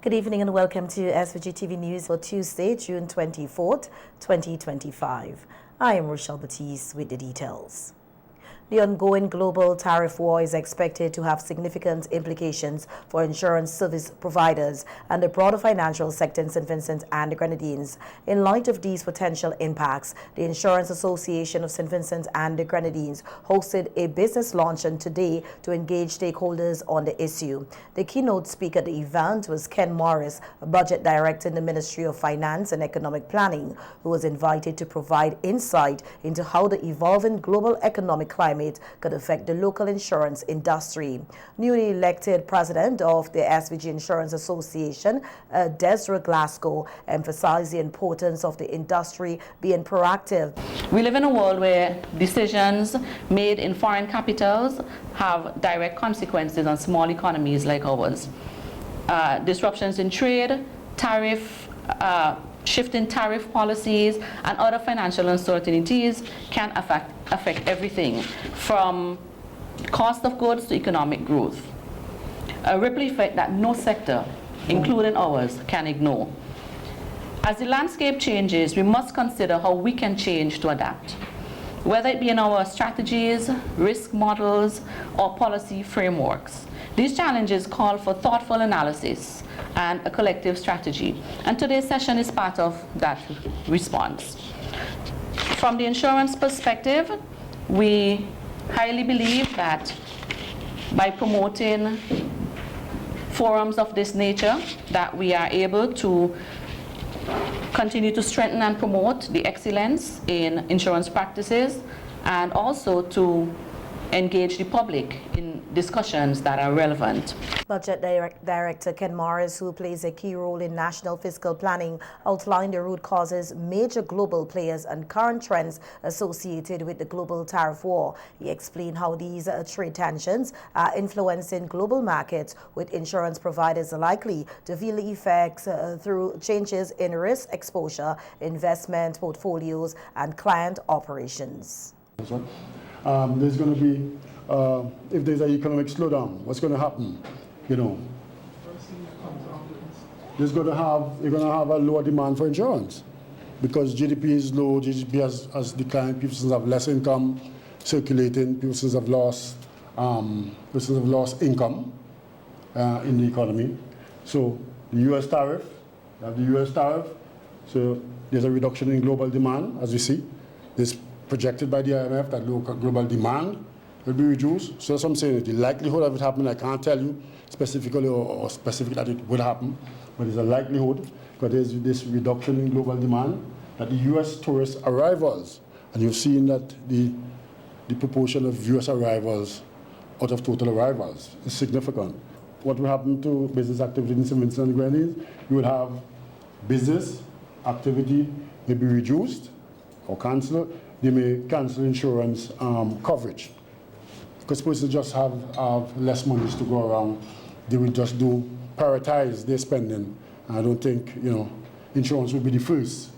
Good evening and welcome to SVGTV News for Tuesday, June 24th, 2025. I am Rochelle Batiste with the details. The ongoing global tariff war is expected to have significant implications for insurance service providers and the broader financial sector in St. Vincent and the Grenadines. In light of these potential impacts, the Insurance Association of St. Vincent and the Grenadines hosted a business luncheon today to engage stakeholders on the issue. The keynote speaker at the event was Ken Morris, a budget director in the Ministry of Finance and Economic Planning, who was invited to provide insight into how the evolving global economic climate could affect the local insurance industry. Newly elected president of the SVG Insurance Association, Desiree Glasgow, emphasized the importance of the industry being proactive. We live in a world where decisions made in foreign capitals have direct consequences on small economies like ours. Disruptions in trade, shifting tariff policies, and other financial uncertainties can affect everything from cost of goods to economic growth. A ripple effect that no sector, including ours, can ignore. As the landscape changes, we must consider how we can change to adapt, whether it be in our strategies, risk models, or policy frameworks. These challenges call for thoughtful analysis and a collective strategy, and today's session is part of that response. From the insurance perspective, we highly believe that by promoting forums of this nature, that we are able to continue to strengthen and promote the excellence in insurance practices, and also to engage the public in discussions that are relevant. Budget Director Ken Morris, who plays a key role in national fiscal planning, outlined the root causes, major global players, and current trends associated with the global tariff war. He explained how these trade tensions are influencing global markets, with insurance providers likely to feel the effects through changes in risk exposure, investment portfolios, and client operations. There's going to be, if there's an economic slowdown, what's going to happen? You're going to have a lower demand for insurance because GDP is low, GDP has declined, people have less income circulating, people have lost income in the economy. So the U.S. tariff, so there's a reduction in global demand, as we see. There's projected by the IMF that local global demand will be reduced. So that's what I'm saying. The likelihood of it happening, I can't tell you specifically or specific that it would happen, but there's a likelihood because there's this reduction in global demand that the U.S. tourist arrivals, and you've seen that the proportion of U.S. arrivals out of total arrivals is significant. What will happen to business activity in St. Vincent and Grenadines? You will have business activity may be reduced or cancelled. They may cancel insurance coverage because persons just have less monies to go around. They will just prioritize their spending. I don't think insurance will be the first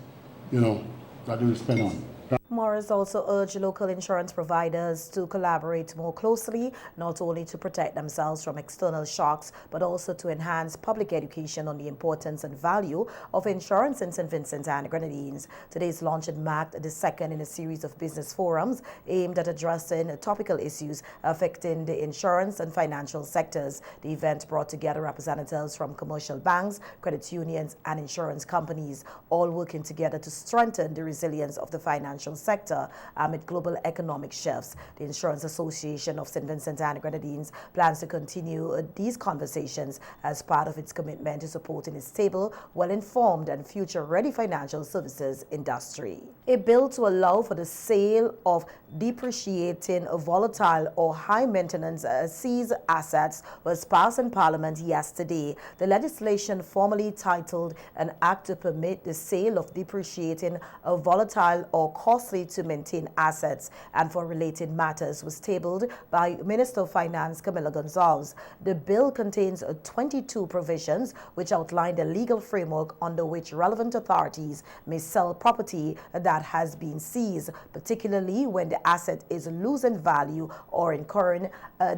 that they will spend on. Morris also urged local insurance providers to collaborate more closely, not only to protect themselves from external shocks, but also to enhance public education on the importance and value of insurance in St. Vincent and the Grenadines. Today's launch marked the second in a series of business forums aimed at addressing topical issues affecting the insurance and financial sectors. The event brought together representatives from commercial banks, credit unions, and insurance companies, all working together to strengthen the resilience of the financial sector amid global economic shifts. The Insurance Association of St. Vincent and the Grenadines plans to continue these conversations as part of its commitment to supporting a stable, well-informed, and future-ready financial services industry. A bill to allow for the sale of depreciating, volatile, or high-maintenance seized assets was passed in Parliament yesterday. The legislation, formally titled An Act to Permit the Sale of Depreciating, Volatile, or Costly to to maintain assets and for related matters was tabled by Minister of Finance Camila Gonzalez. The bill contains 22 provisions which outline the legal framework under which relevant authorities may sell property that has been seized, particularly when the asset is losing value or incurring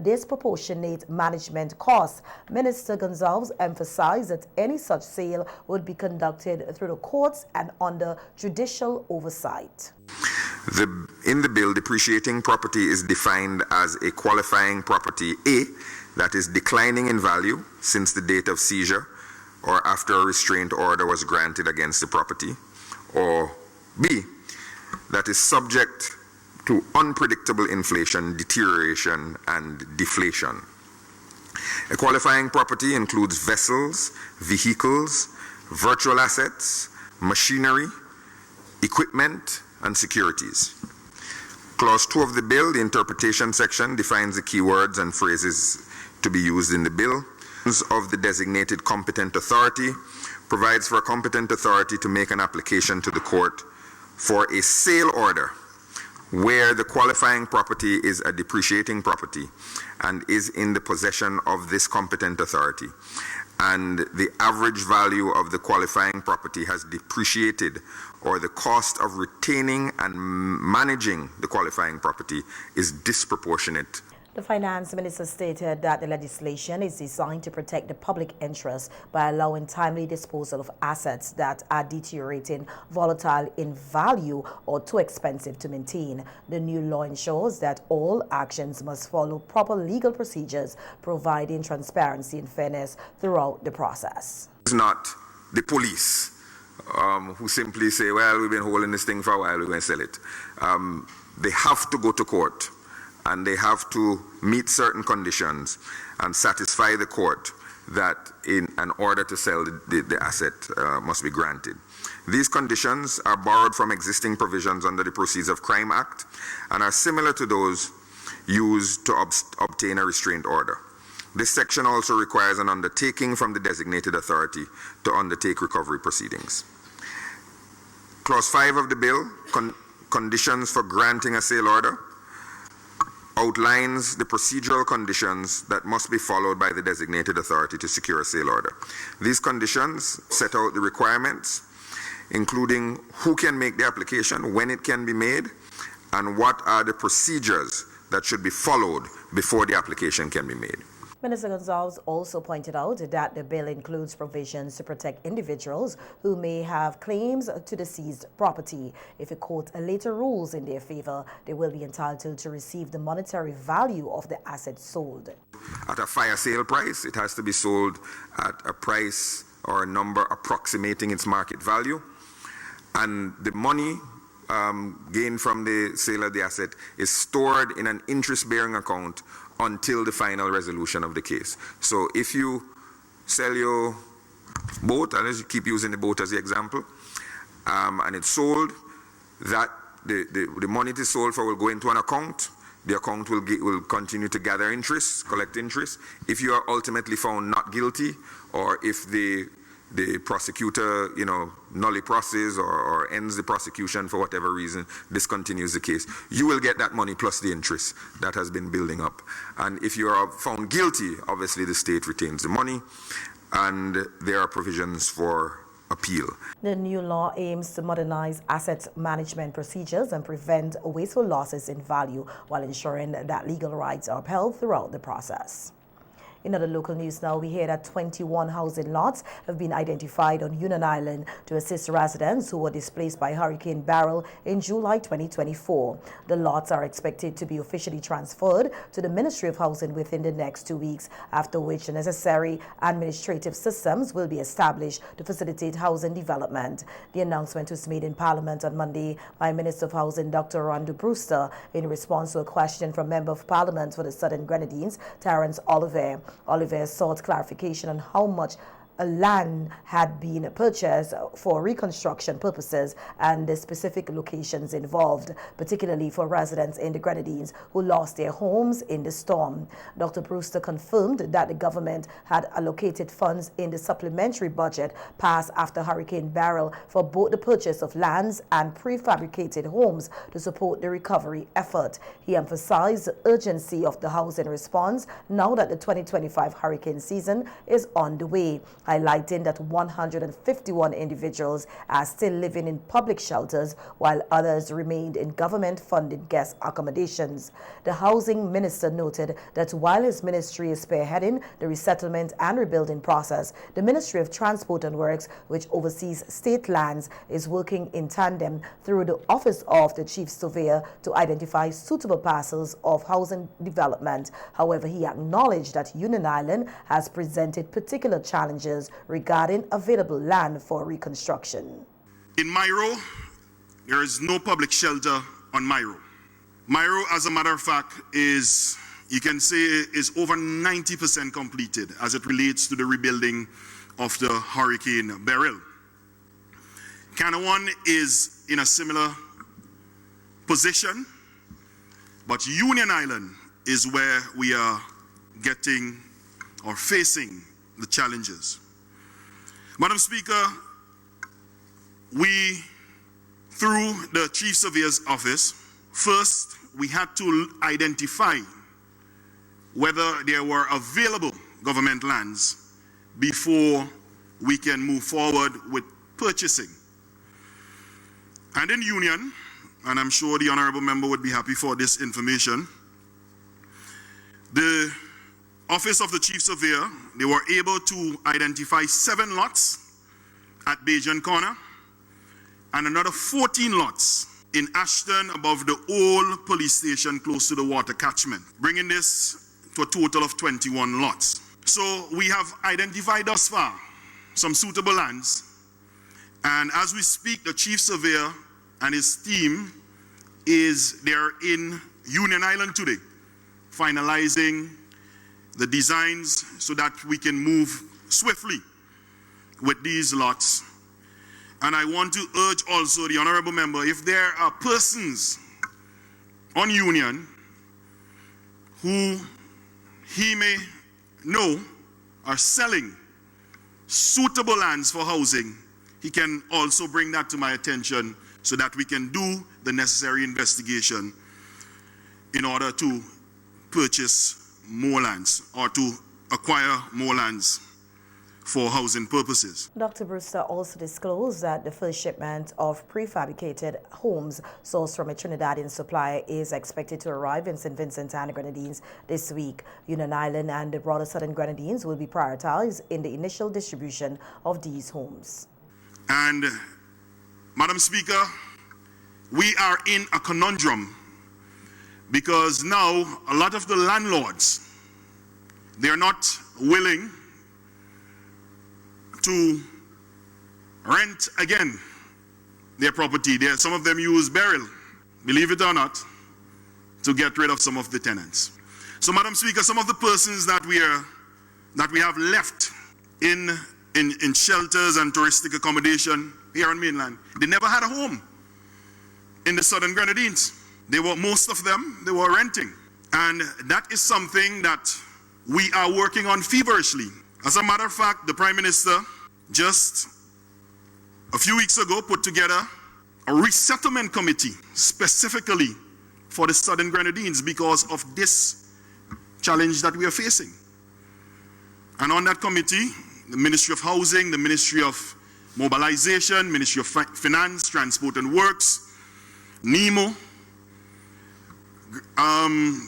disproportionate management costs. Minister Gonzalez emphasized that any such sale would be conducted through the courts and under judicial oversight. In the bill, depreciating property is defined as a qualifying property A that is declining in value since the date of seizure or after a restraint order was granted against the property, or B, that is subject to unpredictable inflation, deterioration, and deflation. A qualifying property includes vessels, vehicles, virtual assets, machinery, equipment, and securities. Clause 2 of the bill, the interpretation section, defines the keywords and phrases to be used in the bill. Of the designated competent authority provides for a competent authority to make an application to the court for a sale order where the qualifying property is a depreciating property and is in the possession of this competent authority, and the average value of the qualifying property has depreciated, or the cost of retaining and managing the qualifying property is disproportionate. The finance minister stated that the legislation is designed to protect the public interest by allowing timely disposal of assets that are deteriorating, volatile in value, or too expensive to maintain. The new law ensures that all actions must follow proper legal procedures, providing transparency and fairness throughout the process. It's not the police who simply say, well, we've been holding this thing for a while, we're going to sell it. They have to go to court, and they have to meet certain conditions and satisfy the court that in an order to sell the asset must be granted. These conditions are borrowed from existing provisions under the Proceeds of Crime Act and are similar to those used to obtain a restraint order. This section also requires an undertaking from the designated authority to undertake recovery proceedings. Clause 5 of the bill, conditions for granting a sale order, outlines the procedural conditions that must be followed by the designated authority to secure a sale order. These conditions set out the requirements, including who can make the application, when it can be made, and what are the procedures that should be followed before the application can be made. Minister Gonzalez also pointed out that the bill includes provisions to protect individuals who may have claims to the seized property. If a court later rules in their favor, they will be entitled to receive the monetary value of the asset sold. At a fire sale price, it has to be sold at a price or a number approximating its market value, and the money gained from the sale of the asset is stored in an interest-bearing account until the final resolution of the case. So if you sell your boat, and let's keep using the boat as the example, and it's sold, that the money it is sold for will go into an account. The account will continue to gather interest, collect interest. If you are ultimately found not guilty, or if the prosecutor, nully processes or ends the prosecution for whatever reason, discontinues the case, you will get that money plus the interest that has been building up. And if you are found guilty, obviously the state retains the money, and there are provisions for appeal. The new law aims to modernize asset management procedures and prevent wasteful losses in value while ensuring that legal rights are upheld throughout the process. In other local news now, we hear that 21 housing lots have been identified on Union Island to assist residents who were displaced by Hurricane Beryl in July 2024. The lots are expected to be officially transferred to the Ministry of Housing within the next 2 weeks, after which the necessary administrative systems will be established to facilitate housing development. The announcement was made in Parliament on Monday by Minister of Housing Dr. Randu Brewster in response to a question from Member of Parliament for the Southern Grenadines, Terence Oliver. Oliver sought clarification on how much land had been purchased for reconstruction purposes and the specific locations involved, particularly for residents in the Grenadines who lost their homes in the storm. Dr. Brewster confirmed that the government had allocated funds in the supplementary budget passed after Hurricane Beryl for both the purchase of lands and prefabricated homes to support the recovery effort. He emphasized the urgency of the housing response now that the 2025 hurricane season is on the way, highlighting that 151 individuals are still living in public shelters while others remained in government-funded guest accommodations. The housing minister noted that while his ministry is spearheading the resettlement and rebuilding process, the Ministry of Transport and Works, which oversees state lands, is working in tandem through the Office of the Chief Surveyor to identify suitable parcels of housing development. However, he acknowledged that Union Island has presented particular challenges regarding available land for reconstruction. In Myro, there is no public shelter on Myro. Myro, as a matter of fact, is, you can say, is over 90% completed as it relates to the rebuilding of the Hurricane Beryl. Canawan is in a similar position, but Union Island is where we are getting or facing the challenges. Madam Speaker, we, through the Chief Surveyor's Office, first we had to identify whether there were available government lands before we can move forward with purchasing. And in Union, and I'm sure the Honorable Member would be happy for this information, the Office of the Chief Surveyor, they were able to identify 7 lots at Bajan Corner and another 14 lots in Ashton above the old police station close to the water catchment, bringing this to a total of 21 lots. So we have identified thus far some suitable lands, and as we speak, the Chief Surveyor and his team they're in Union Island today, finalizing the designs so that we can move swiftly with these lots. And I want to urge also the Honorable Member, if there are persons on Union who he may know are selling suitable lands for housing, he can also bring that to my attention so that we can do the necessary investigation in order to purchase more lands or to acquire more lands for housing purposes. Dr. Brewster also disclosed that the first shipment of prefabricated homes sourced from a Trinidadian supplier is expected to arrive in St. Vincent and the Grenadines this week. Union Island and the broader Southern Grenadines will be prioritized in the initial distribution of these homes. And, Madam Speaker, we are in a conundrum because now a lot of the landlords, they're not willing to rent again their property. Some of them use Beryl, believe it or not, to get rid of some of the tenants. So, Madam Speaker, some of the persons that we have left in shelters and touristic accommodation here on mainland, they never had a home in the Southern Grenadines. Most of them were renting. And that is something that we are working on feverishly. As a matter of fact, the Prime Minister just a few weeks ago put together a resettlement committee specifically for the Southern Grenadines because of this challenge that we are facing. And on that committee, the Ministry of Housing, the Ministry of Mobilization, Ministry of Finance, Transport and Works, NEMO,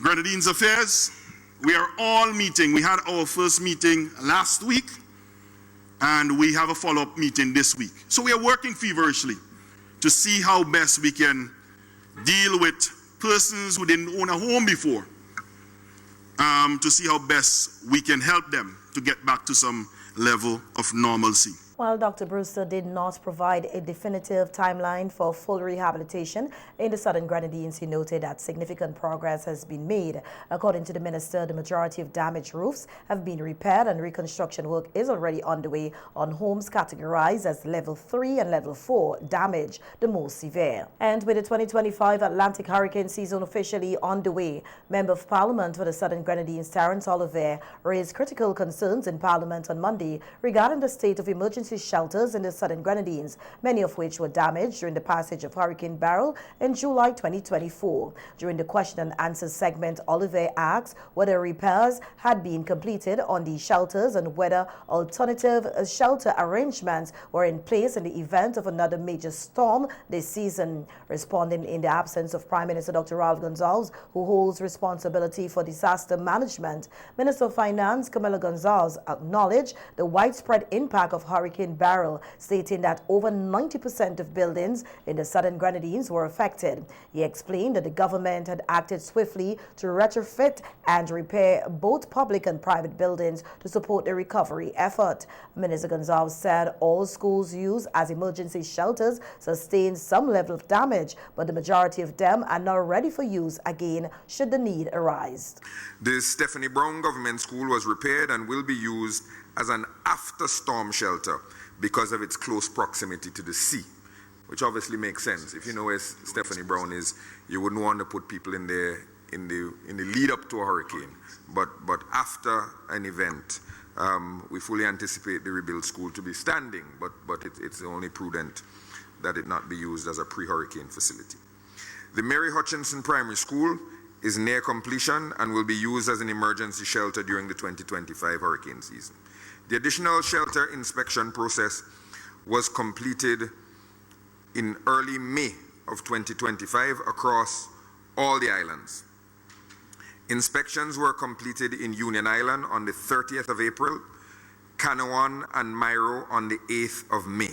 Grenadines Affairs, we are all meeting. We had our first meeting last week, and we have a follow-up meeting this week. So we are working feverishly to see how best we can deal with persons who didn't own a home before, to see how best we can help them to get back to some level of normalcy. While Dr. Brewster did not provide a definitive timeline for full rehabilitation in the Southern Grenadines, he noted that significant progress has been made. According to the minister, the majority of damaged roofs have been repaired and reconstruction work is already underway on homes categorized as level 3 and level 4 damage, the most severe. And with the 2025 Atlantic hurricane season officially underway, Member of Parliament for the Southern Grenadines, Terence Oliver, raised critical concerns in Parliament on Monday regarding the state of emergency shelters in the Southern Grenadines, many of which were damaged during the passage of Hurricane Beryl in July 2024. During the question and answer segment, Oliver asked whether repairs had been completed on these shelters and whether alternative shelter arrangements were in place in the event of another major storm this season. Responding in the absence of Prime Minister Dr. Ralph Gonsalves, who holds responsibility for disaster management, Minister of Finance Camila Gonsalves acknowledged the widespread impact of Hurricane Beryl, stating that over 90% of buildings in the Southern Grenadines were affected. He explained that the government had acted swiftly to retrofit and repair both public and private buildings to support the recovery effort. Minister Gonsalves said all schools used as emergency shelters sustained some level of damage, but the majority of them are now ready for use again should the need arise. The Stephanie Brown Government School was repaired and will be used as an after-storm shelter because of its close proximity to the sea, which obviously makes sense. If you know where Stephanie Brown is, you wouldn't want to put people in there in the lead up to a hurricane. But after an event, we fully anticipate the rebuilt school to be standing, but it's only prudent that it not be used as a pre-hurricane facility. The Mary Hutchinson Primary School is near completion and will be used as an emergency shelter during the 2025 hurricane season. The additional shelter inspection process was completed in early May of 2025 across all the islands. Inspections were completed in Union Island on the 30th of April, Canouan and Myro on the 8th of May.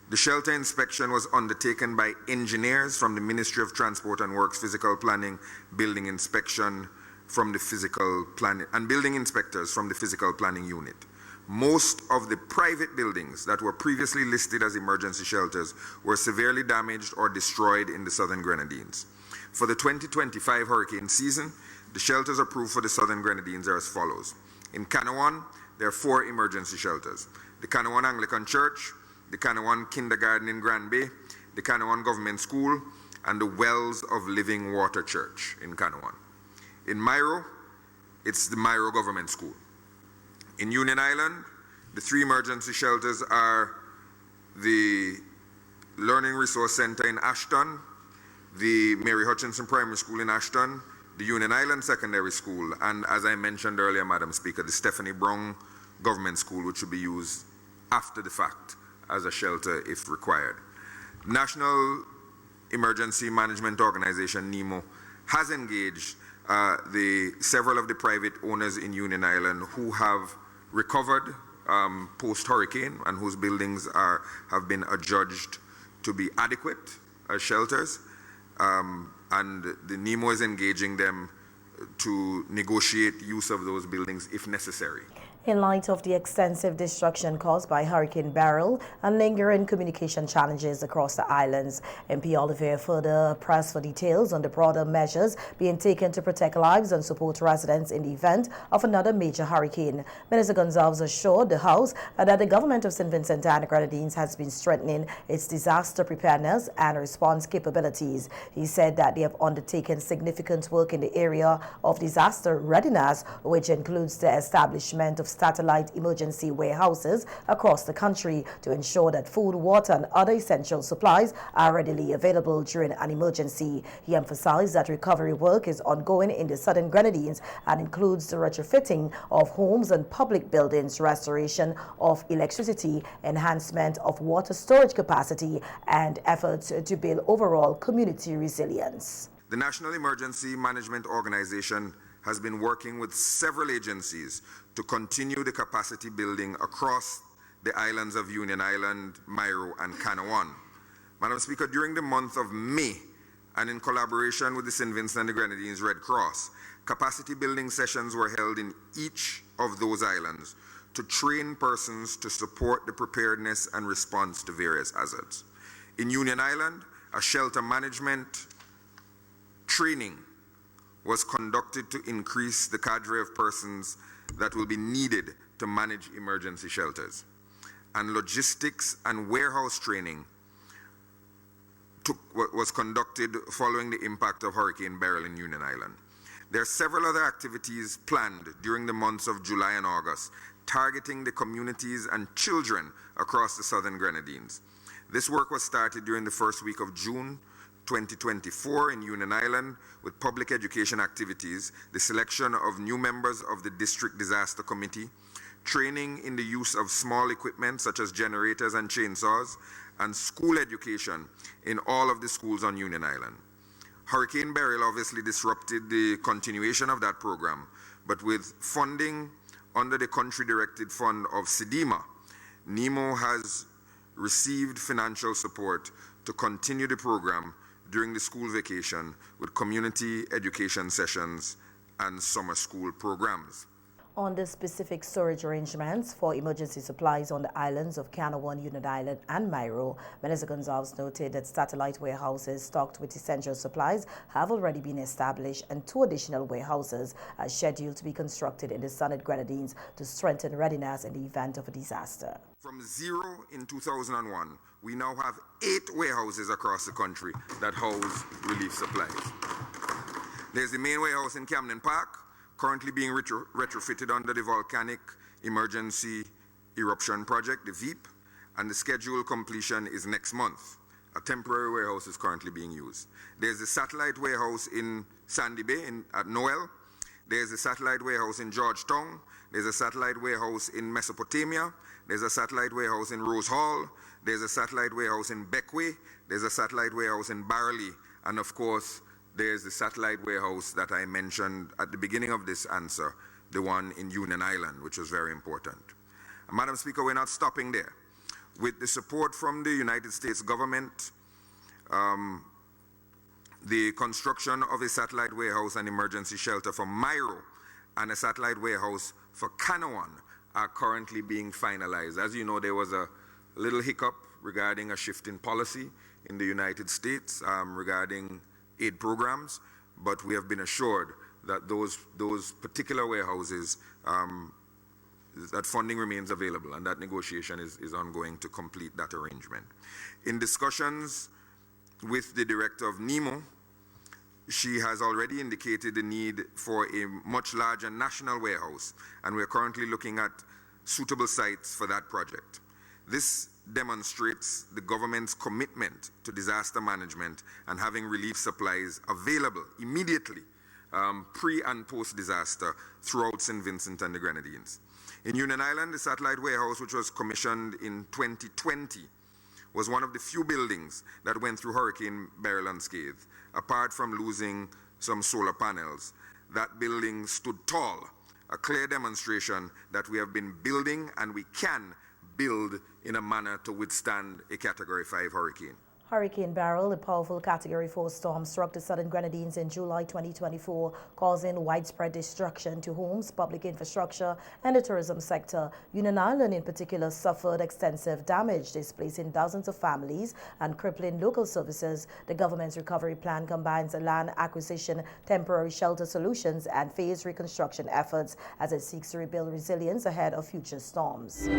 The shelter inspection was undertaken by engineers from the Ministry of Transport and Works Physical Planning, Building Inspection from the Physical Planning, and building inspectors from the Physical Planning Unit. Most of the private buildings that were previously listed as emergency shelters were severely damaged or destroyed in the Southern Grenadines. For the 2025 hurricane season, the shelters approved for the Southern Grenadines are as follows. In Canouan, there are 4 emergency shelters: the Canouan Anglican Church, the Canouan Kindergarten in Grand Bay, the Canouan Government School, and the Wells of Living Water Church in Canouan. In Myro, it's the Myro Government School. In Union Island, the 3 emergency shelters are the Learning Resource Center in Ashton, the Mary Hutchinson Primary School in Ashton, the Union Island Secondary School, and as I mentioned earlier, Madam Speaker, the Stephanie Brown Government School, which will be used after the fact as a shelter if required. National Emergency Management Organization, NEMO, has engaged several of the private owners in Union Island who have recovered post-hurricane and whose buildings have been adjudged to be adequate as shelters. And the NEMO is engaging them to negotiate use of those buildings if necessary. In light of the extensive destruction caused by Hurricane Beryl and lingering communication challenges across the islands, MP Oliver further pressed for details on the broader measures being taken to protect lives and support residents in the event of another major hurricane. Minister Gonsalves assured the House that the government of St. Vincent and the Grenadines has been strengthening its disaster preparedness and response capabilities. He said that they have undertaken significant work in the area of disaster readiness, which includes the establishment of satellite emergency warehouses across the country to ensure that food, water, and other essential supplies are readily available during an emergency. He emphasized that recovery work is ongoing in the Southern Grenadines and includes the retrofitting of homes and public buildings, restoration of electricity, enhancement of water storage capacity, and efforts to build overall community resilience. The National Emergency Management Organization has been working with several agencies to continue the capacity building across the islands of Union Island, Myro, and Canouan. Madam Speaker, during the month of May, and in collaboration with the St. Vincent and the Grenadines Red Cross, capacity building sessions were held in each of those islands to train persons to support the preparedness and response to various hazards. In Union Island, a shelter management training was conducted to increase the cadre of persons that will be needed to manage emergency shelters. And logistics and warehouse training was conducted following the impact of Hurricane Beryl in Union Island. There are several other activities planned during the months of July and August, targeting the communities and children across the Southern Grenadines. This work was started during the first week of June 2024 in Union Island with public education activities, the selection of new members of the District Disaster Committee, training in the use of small equipment such as generators and chainsaws, and school education in all of the schools on Union Island. Hurricane Beryl obviously disrupted the continuation of that program, but with funding under the country-directed fund of SEDEMA, NEMO has received financial support to continue the program during the school vacation with community education sessions and summer school programs. On the specific storage arrangements for emergency supplies on the islands of Canawan, Union Island, and Mairo, Minister Gonzalez noted that satellite warehouses stocked with essential supplies have already been established, and 2 additional warehouses are scheduled to be constructed in the Southern Grenadines to strengthen readiness in the event of a disaster. From 0 in 2001, we now have 8 warehouses across the country that house relief supplies. There's the main warehouse in Camden Park, currently being retrofitted under the Volcanic Emergency Eruption Project, the VEEP, and the scheduled completion is next month. A temporary warehouse is currently being used. There's a satellite warehouse in Sandy Bay at Noel. There's a satellite warehouse in Georgetown. There's a satellite warehouse in Mesopotamia. There's a satellite warehouse in Rose Hall. There's a satellite warehouse in Beckway. There's a satellite warehouse in Barley. And of course, there's the satellite warehouse that I mentioned at the beginning of this answer, the one in Union Island, which was very important. And Madam Speaker, we're not stopping there. With the support from the United States government, the construction of a satellite warehouse and emergency shelter for Mairo and a satellite warehouse for Canawan are currently being finalized. As you know, there was a little hiccup regarding a shift in policy in the United States regarding aid programs, but we have been assured that those particular warehouses, that funding remains available, and that negotiation is ongoing to complete that arrangement. In discussions with the director of NEMO, she has already indicated the need for a much larger national warehouse, and we're currently looking at suitable sites for that project. This demonstrates the government's commitment to disaster management and having relief supplies available immediately, pre and post disaster throughout St. Vincent and the Grenadines. In Union Island, the satellite warehouse, which was commissioned in 2020, was one of the few buildings that went through Hurricane Beryl unscathed. Apart from losing some solar panels, that building stood tall, a clear demonstration that we have been building and we can build in a manner to withstand a Category 5 hurricane. Hurricane Beryl, a powerful Category 4 storm, struck the Southern Grenadines in July 2024, causing widespread destruction to homes, public infrastructure, and the tourism sector. Union Island in particular suffered extensive damage, displacing dozens of families and crippling local services. The government's recovery plan combines land acquisition, temporary shelter solutions, and phased reconstruction efforts as it seeks to rebuild resilience ahead of future storms.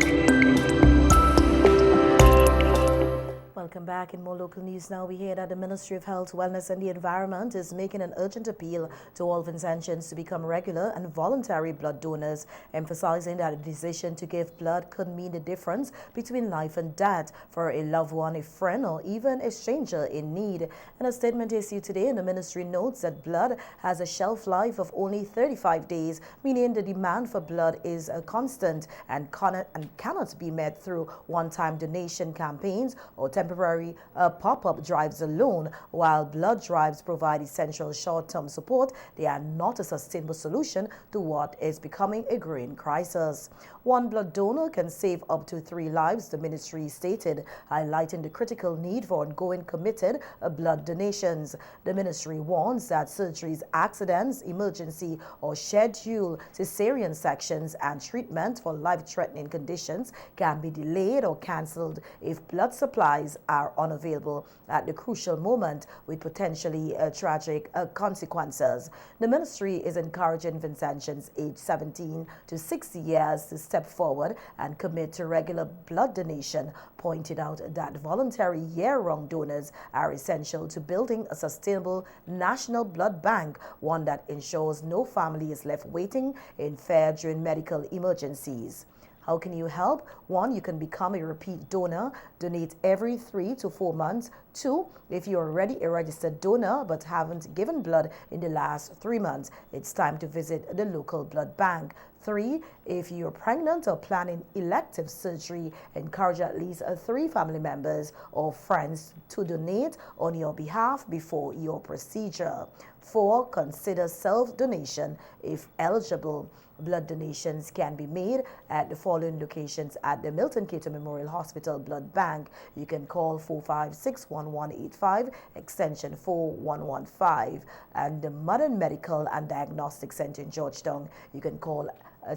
Welcome back. In more local news now, we hear that the Ministry of Health, Wellness and the Environment is making an urgent appeal to all Vincentians to become regular and voluntary blood donors, emphasizing that a decision to give blood could mean the difference between life and death for a loved one, a friend, or even a stranger in need. In a statement issued today, the ministry notes that blood has a shelf life of only 35 days, meaning the demand for blood is a constant and cannot be met through one-time donation campaigns or temporary temporary pop-up drives alone. While blood drives provide essential short-term support, they are not a sustainable solution to what is becoming a growing crisis. One blood donor can save up to 3 lives, the ministry stated, highlighting the critical need for ongoing committed blood donations. The ministry warns that surgeries, accidents, emergency or scheduled cesarean sections and treatment for life-threatening conditions can be delayed or cancelled if blood supplies are unavailable at the crucial moment, with potentially tragic consequences. The ministry is encouraging Vincentians aged 17 to 60 years to step forward and commit to regular blood donation, pointed out that voluntary year-round donors are essential to building a sustainable national blood bank, one that ensures no family is left waiting in fear during medical emergencies. How can you help? 1, you can become a repeat donor. Donate every 3 to 4 months. 2, if you're already a registered donor but haven't given blood in the last 3 months, it's time to visit the local blood bank. 3, if you're pregnant or planning elective surgery, encourage at least 3 family members or friends to donate on your behalf before your procedure. 4, consider self-donation if eligible. Blood donations can be made at the following locations at the Milton Cato Memorial Hospital Blood Bank. You can call 456-1185, extension 4115. And the Modern Medical and Diagnostic Center in Georgetown, you can call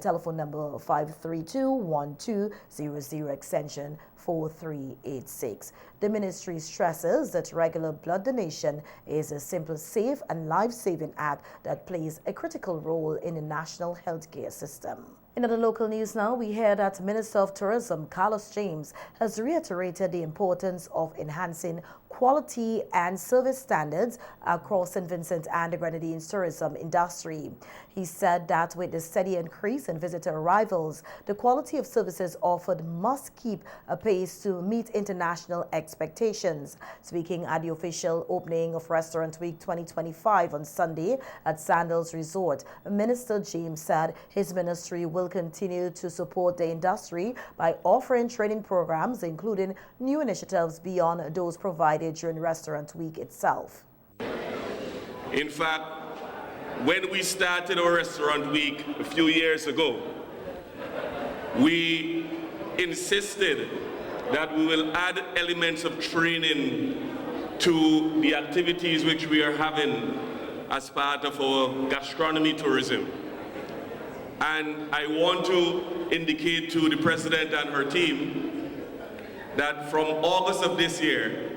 telephone number 532-1200, extension 4386. The ministry stresses that regular blood donation is a simple, safe and life-saving act that plays a critical role in the national healthcare system. In other local news now, we hear that Minister of Tourism Carlos James has reiterated the importance of enhancing quality and service standards across St. Vincent and the Grenadines tourism industry. He said that with the steady increase in visitor arrivals, the quality of services offered must keep a pace to meet international expectations. Speaking at the official opening of Restaurant Week 2025 on Sunday at Sandals Resort, Minister James said his ministry will continue to support the industry by offering training programs, including new initiatives beyond those provided during Restaurant Week itself. In fact, when we started our Restaurant Week a few years ago, we insisted that we will add elements of training to the activities which we are having as part of our gastronomy tourism. And I want to indicate to the President and her team that from August of this year,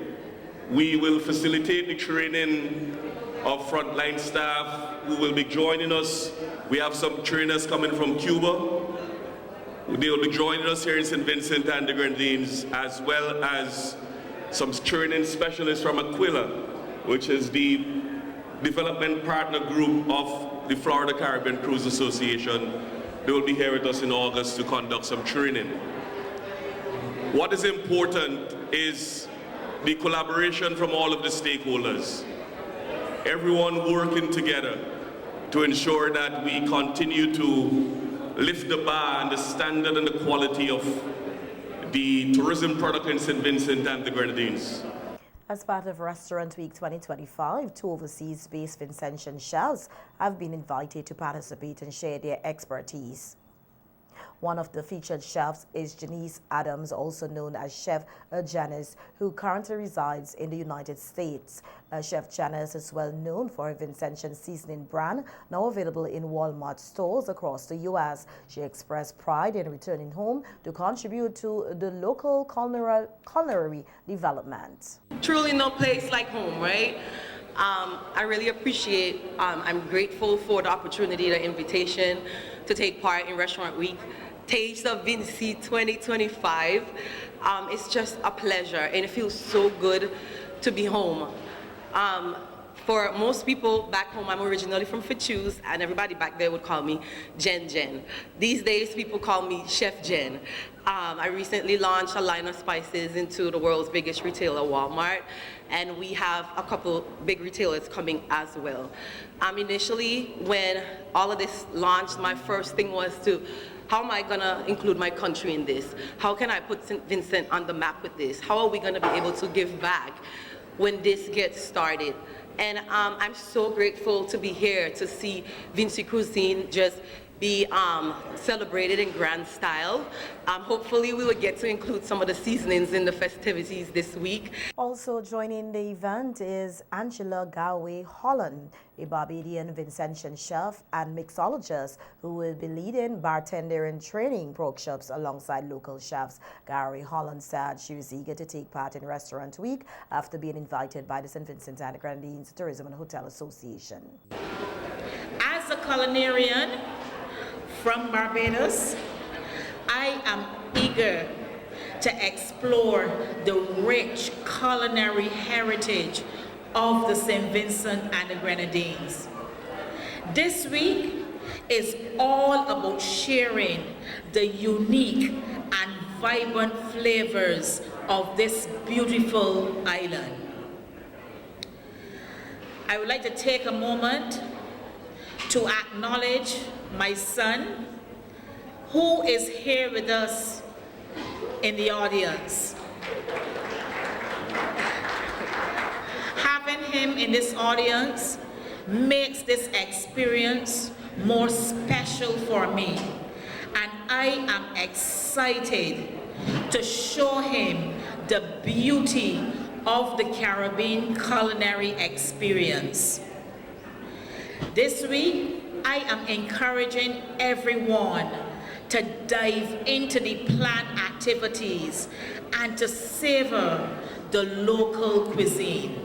we will facilitate the training of frontline staff who will be joining us. We have some trainers coming from Cuba. They will be joining us here in St. Vincent and the Grenadines, as well as some training specialists from Aquila, which is the development partner group of the Florida Caribbean Cruise Association. They will be here with us in August to conduct some training. What is important is the collaboration from all of the stakeholders, everyone working together to ensure that we continue to lift the bar and the standard and the quality of the tourism product in St. Vincent and the Grenadines. As part of Restaurant Week 2025, 2 overseas-based Vincentian chefs have been invited to participate and share their expertise. One of the featured chefs is Janice Adams, also known as Chef Janice, who currently resides in the United States. Chef Janice is well known for her Vincentian seasoning brand, now available in Walmart stores across the U.S. She expressed pride in returning home to contribute to the local culinary development. Truly no place like home, right? I really appreciate, I'm grateful for the opportunity, the invitation to take part in Restaurant Week. Taste of Vinci 2025. It's just a pleasure and it feels so good to be home. For most people back home, I'm originally from Fichus, and everybody back there would call me Jen. These days, people call me Chef Jen. I recently launched a line of spices into the world's biggest retailer, Walmart, and we have a couple big retailers coming as well. Initially, when all of this launched, my first thing was how am I gonna include my country in this? How can I put St. Vincent on the map with this? How are we gonna be able to give back when this gets started? And I'm so grateful to be here to see Vinci Cuisine just be celebrated in grand style. Hopefully we will get to include some of the seasonings in the festivities this week. Also joining the event is Angela Galway Holland, a Barbadian Vincentian chef and mixologist who will be leading bartender and training workshops alongside local chefs. Galway Holland said she was eager to take part in Restaurant Week after being invited by the St. Vincent and the Grenadines Tourism and Hotel Association. As a culinarian from Barbados, I am eager to explore the rich culinary heritage of the St. Vincent and the Grenadines. This week is all about sharing the unique and vibrant flavors of this beautiful island. I would like to take a moment to acknowledge my son, who is here with us in the audience. Having him in this audience makes this experience more special for me, and I am excited to show him the beauty of the Caribbean culinary experience. This week, I am encouraging everyone to dive into the planned activities and to savor the local cuisine.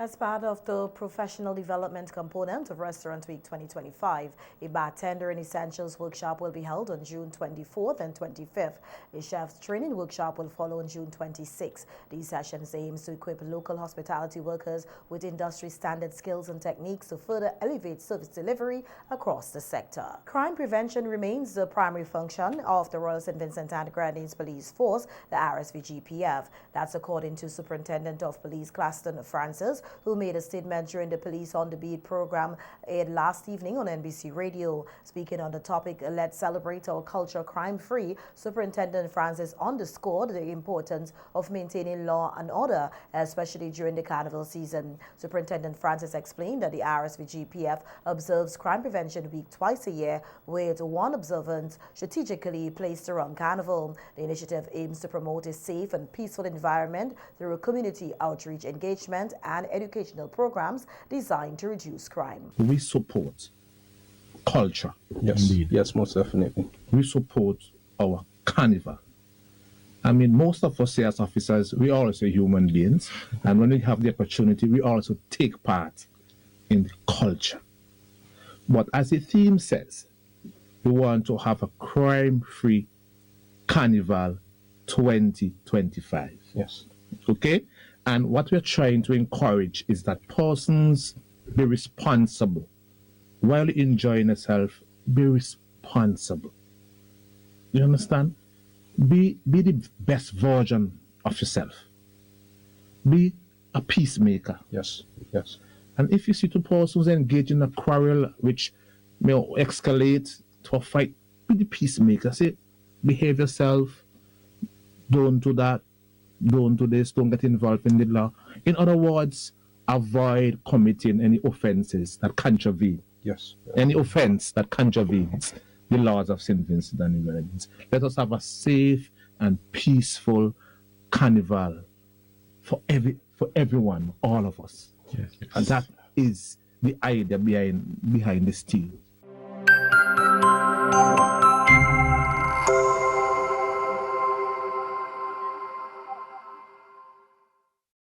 As part of the professional development component of Restaurant Week 2025, a bartender and essentials workshop will be held on June 24th and 25th. A chef's training workshop will follow on June 26th. These sessions aim to equip local hospitality workers with industry standard skills and techniques to further elevate service delivery across the sector. Crime prevention remains the primary function of the Royal St. Vincent and the Grenadines Police Force, the SVG-TV. That's according to Superintendent of Police Claston Francis, who made a statement during the Police on the Beat program aired last evening on NBC Radio. Speaking on the topic, Let's Celebrate Our Culture Crime-Free, Superintendent Francis underscored the importance of maintaining law and order, especially during the carnival season. Superintendent Francis explained that the SVG-TV observes Crime Prevention Week twice a year, with one observance strategically placed around carnival. The initiative aims to promote a safe and peaceful environment through community outreach engagement and educational programs designed to reduce crime. We support culture. Yes, indeed. Yes, most definitely. We support our carnival. I mean, most of us here as officers, we are also human beings, and when we have the opportunity, we also take part in the culture. But as the theme says, we want to have a crime-free carnival 2025. Yes. Okay? And what we're trying to encourage is that persons be responsible. While enjoying yourself, be responsible. You understand? Be the best version of yourself. Be a peacemaker. Yes, yes. And if you see two persons engaged in a quarrel which may escalate to a fight, be the peacemaker. Say, behave yourself. Don't do that. Don't do this, don't get involved in the law. In other words, avoid committing any offenses that contravene. Yes. Any offense that contravenes the laws of St. Vincent and the Grenadines. Let us have a safe and peaceful carnival for everyone, all of us. Yes. And that is the idea behind this team.